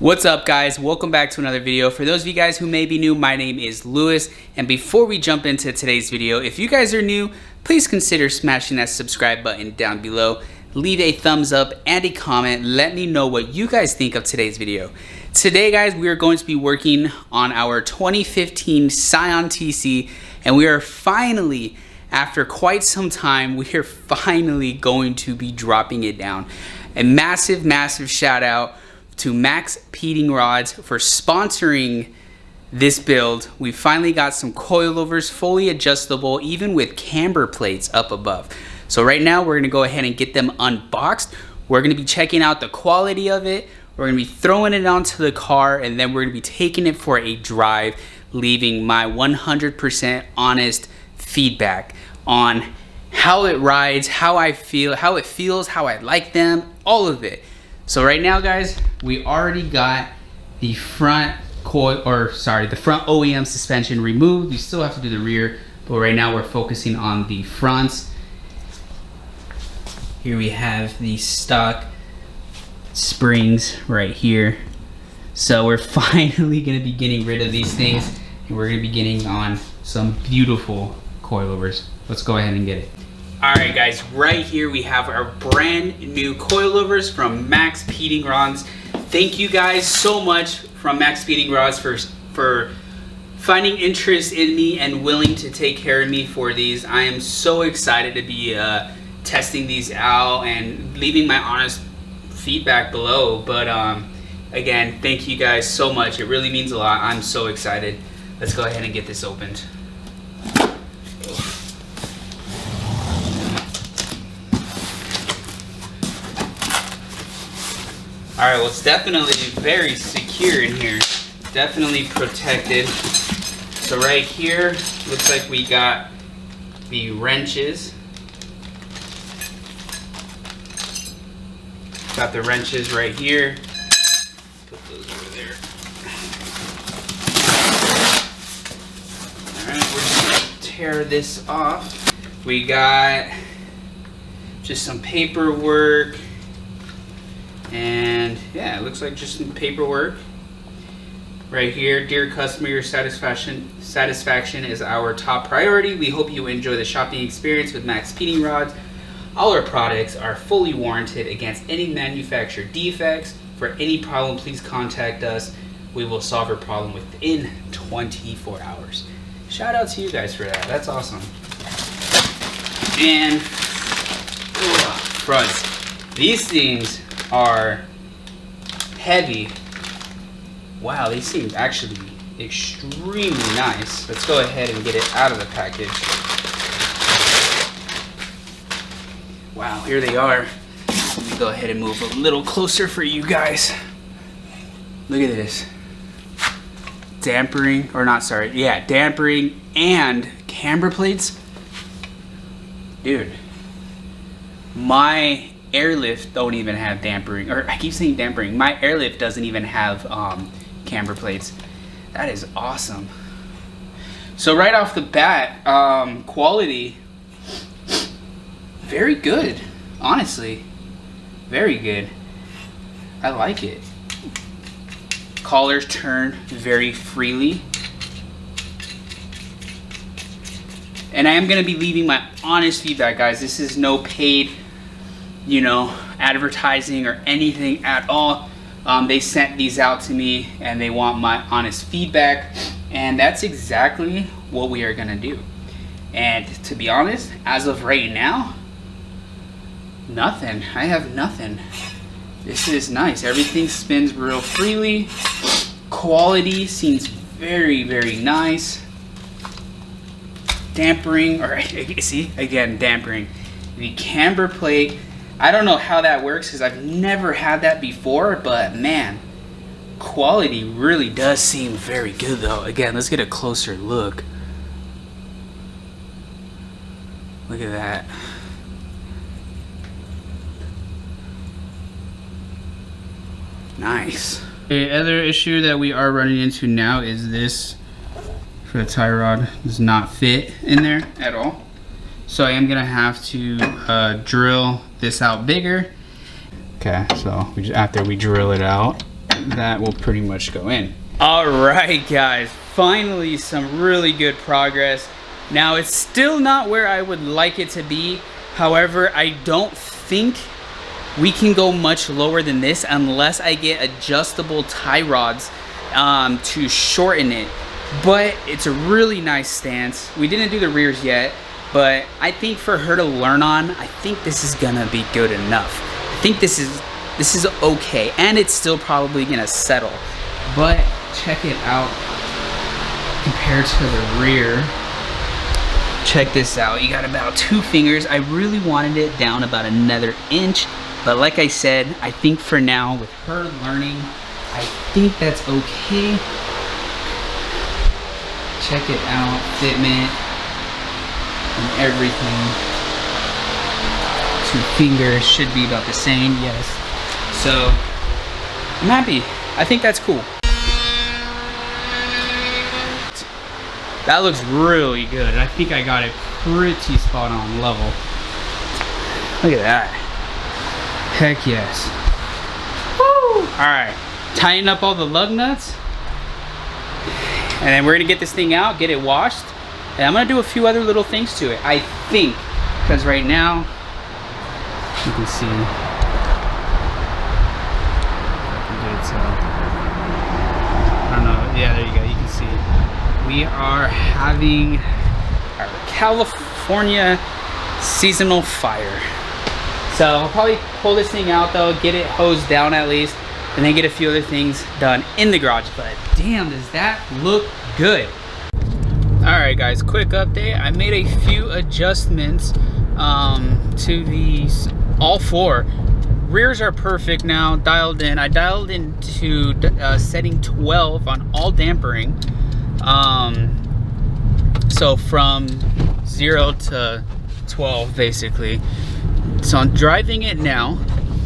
What's up, guys? Welcome back to another video. For those of you guys who may be new, my name is Lewis, and before we jump into today's video, if you guys are new, please consider smashing that subscribe button down below. Leave a thumbs up and a comment. Let me know what you guys think of today's video. Today, guys, we are going to be working on our 2015 Scion TC, and we are finally, after quite some time, we are finally going to be dropping it down. A massive shout out to maxpeedingrod for sponsoring this build. We finally got some coilovers, fully adjustable, even with camber plates up above. So right now we're gonna go ahead and get them unboxed. We're gonna be checking out the quality of it. We're gonna be throwing it onto the car, and then we're gonna be taking it for a drive, leaving my 100% honest feedback on how it rides, how I feel, how it feels, how I like them, all of it. So right now, guys, we already got the front the front OEM suspension removed. We still have to do the rear, but right now we're focusing on the fronts. Here we have the stock springs right here. So we're finally gonna be getting rid of these things, and we're gonna be getting on some beautiful coilovers. Let's go ahead and get it. All right, guys, right here we have our brand new coilovers from maxpeedingrod. Thank you guys so much from maxpeedingrod for finding interest in me and willing to take care of me for these. I am so excited to be testing these out and leaving my honest feedback below. But again, thank you guys so much. It really means a lot. I'm so excited. Let's go ahead and get this opened. Alright, well, it's definitely very secure in here. Definitely protected. So right here, looks like we got the wrenches. Got the wrenches right here. Put those over there. Alright, we're just gonna tear this off. We got just some paperwork. And yeah, it looks like just some paperwork right here. Dear customer, your satisfaction is our top priority. We hope you enjoy the shopping experience with maxpeedingrod. All our products are fully warranted against any manufacturer defects. For any problem, please contact us. We will solve your problem within 24 hours. Shout out to you guys for that. That's awesome. And fronts. These things are heavy. Wow, they seem actually extremely nice. Let's go ahead and get it out of the package. Wow, here they are. Let me go ahead and move a little closer for you guys. Look at this. Dampering and camber plates. Dude, my airlift don't even have dampering, or I keep saying dampering. My airlift doesn't even have camber plates. That is awesome. So right off the bat, quality, very good. Honestly, very good. I like it. Collars turn very freely. And I am gonna be leaving my honest feedback, guys. This is no paid, advertising or anything at all. They sent these out to me and they want my honest feedback, and that's exactly what we are gonna do. And to be honest, as of right now, nothing. I have nothing. This is nice. Everything spins real freely. Quality seems very nice. Dampering, or see, again, dampering. The camber plate, I don't know how that works because I've never had that before, but man, quality really does seem very good though. Again, let's get a closer look. Look at that. Nice. The other issue that we are running into now is this for the tie rod does not fit in there at all. So I am gonna have to drill this out bigger. Okay, so after we drill it out, that will pretty much go in. All right, guys, finally some really good progress. Now, it's still not where I would like it to be. However, I don't think we can go much lower than this unless I get adjustable tie rods to shorten it. But it's a really nice stance. We didn't do the rears yet, but I think for her to learn on, I think this is gonna be good enough. I think this is okay, and it's still probably gonna settle. But check it out compared to the rear. Check this out. You got about 2 fingers. I really wanted it down about another inch, but like I said, I think for now with her learning, I think that's okay. Check it out, fitment and everything. 2 fingers should be about the same, yes. So I'm happy. I think that's cool. That looks really good. I think I got it pretty spot on level. Look at that. Heck yes. Woo! Alright, tighten up all the lug nuts. And then we're gonna get this thing out, get it washed. And I'm gonna do a few other little things to it, I think. Because right now, you can see. I don't know, yeah, there you go, you can see. We are having our California seasonal fire. So I'll probably pull this thing out though, get it hosed down at least, and then get a few other things done in the garage. But damn, does that look good. All right guys, quick update. I made a few adjustments to these, all 4. Rears are perfect now, dialed in. I dialed into setting 12 on all dampering. So from 0 to 12 basically. So I'm driving it now.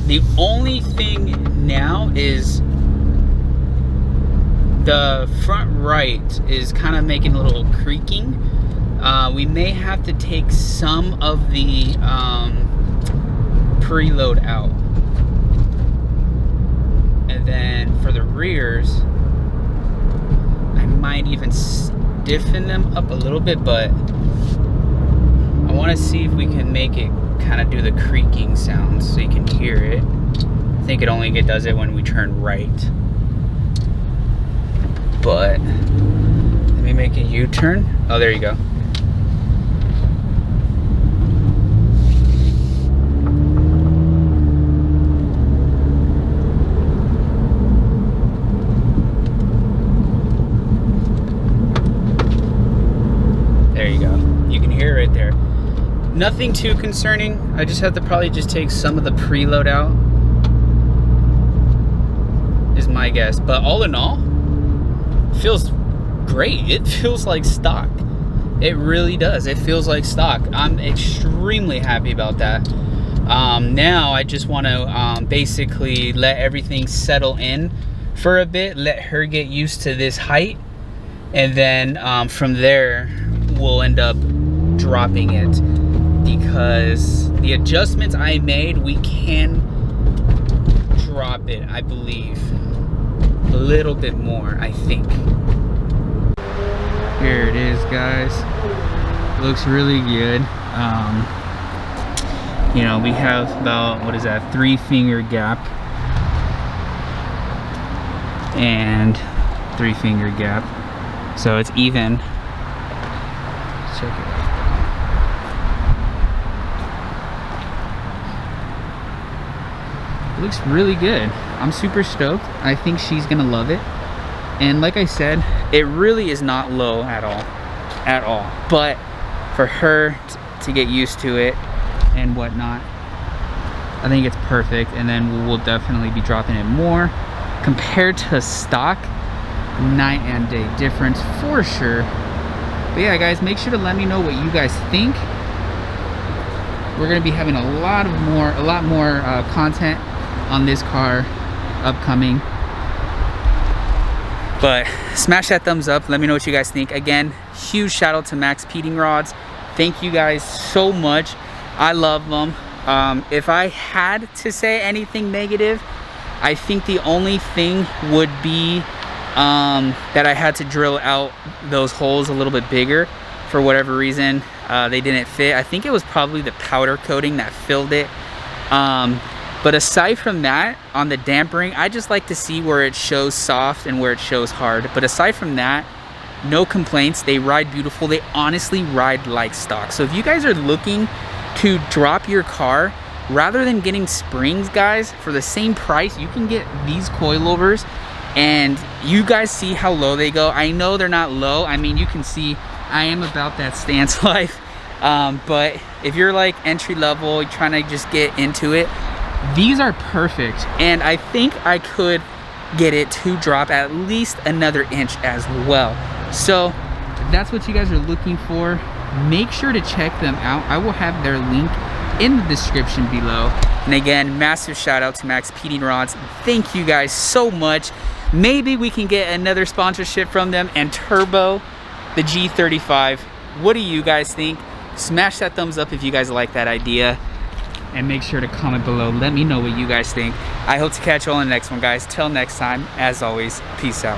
The only thing now is the front right is kind of making a little creaking. We may have to take some of the preload out. And then for the rears, I might even stiffen them up a little bit, but I want to see if we can make it kind of do the creaking sounds so you can hear it. I think it only does it when we turn right. But let me make a U-turn. Oh, there you go. There you go. You can hear it right there. Nothing too concerning. I just have to probably just take some of the preload out, is my guess. But all in all, it feels great. It feels like stock. It really does. It feels like stock. I'm extremely happy about that. Now I just want to basically let everything settle in for a bit, let her get used to this height, and then from there we'll end up dropping it, because the adjustments I made, we can drop it, I believe, a little bit more, I think. Here it is, guys. Looks really good. You know, we have about, what is that, 3-finger gap and 3-finger gap, so it's even. Check it out. It looks really good. I'm super stoked. I think she's gonna love it. And like I said, it really is not low at all. But for her to get used to it and whatnot, I think it's perfect. And then we'll definitely be dropping it more. Compared to stock, night and day difference for sure. But yeah, guys, make sure to let me know what you guys think. We're gonna be having a lot more content on this car upcoming. But smash that thumbs up. Let me know what you guys think. Again, huge shout out to maxpeedingrod. Thank you guys so much. I love them. If I had to say anything negative, I think the only thing would be that I had to drill out those holes a little bit bigger. For whatever reason, they didn't fit. I think it was probably the powder coating that filled it. But aside from that, on the dampering, I just like to see where it shows soft and where it shows hard. But aside from that, no complaints. They ride beautiful. They honestly ride like stock. So if you guys are looking to drop your car, rather than getting springs, guys, for the same price, you can get these coilovers, and you guys see how low they go. I know they're not low. I mean, you can see I am about that stance life. But if you're like entry level, you're trying to just get into it, these are perfect. And I think I could get it to drop at least another inch as well. So if that's what you guys are looking for, make sure to check them out. I will have their link in the description below. And again, massive shout out to Max Peding Rods. Thank you guys so much. Maybe we can get another sponsorship from them and turbo the G35. What do you guys think? Smash that thumbs up if you guys like that idea, and make sure to comment below. Let me know what you guys think. I hope to catch you all in the next one, guys. Till next time, as always, peace out.